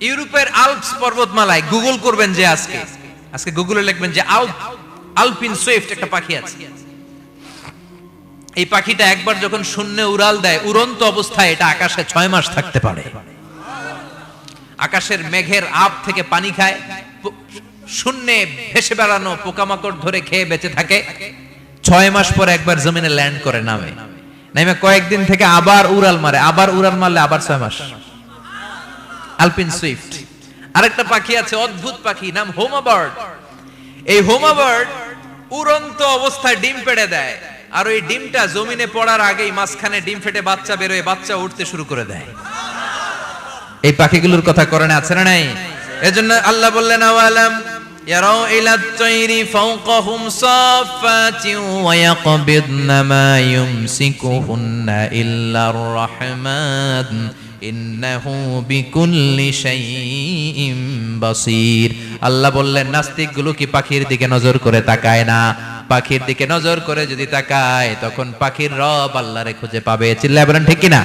ইউরোপের Alps পর্বতমালায় Google করবেন যে আজকে গুগলে লিখবেন যে আলপিন সুইফট একটা পাখি আছে। এই পাখিটা একবার যখন শূন্যে উড়াল দেয়, উড়ন্ত অবস্থায় এটা আকাশে 6 মাস থাকতে পারে। আকাশের মেঘের আপ থেকে পানি খায়, শূন্যে ভেসে বেড়ানো পোকামাকড় ধরে খেয়ে বেঁচে থাকে। 6 মাস পরে একবার জমিনে ল্যান্ড করে নামে কয়েকদিন থেকে আবার উড়াল মারে, আবার উড়াল মারলে আবার 6 মাস। আলপিন সুইফট। আরেকটা পাখি আছে, অদ্ভুত পাখি, নাম হোমা বার্ড। এই হোমা বার্ড উড়ন্ত অবস্থায় ডিম পেড়ে দেয়, আর ওই ডিমটা জমিনে পড়ার আগেই মাঝখানে ডিম ফেটে বাচ্চা বেরোয়, বাচ্চা উঠতে শুরু করে দেয়। এই পাখিগুলোর কথা কোরআনে আছে না নাই? এজন্য আল্লাহ বললেন আওয়ালাম ইয়ারাউ ইলা তাইরি ফাওকাহুম সাফাতিন ওয়া ইয়াকবিদনা মা ইউমসিকুহুন্না ইল্লার রাহমান ইন্নাহু বিকুল্লি শাইইন বাসীর। আল্লাহ বললেন নাস্তিকগুলো কি পাখির দিকে নজর করে তাকায় না? পাখির দিকে নজর করে যদি তাকায় তখন পাখির রব আল্লাহরে খুঁজে পাবে। চিল্লায় বলেন ঠিক কিনা?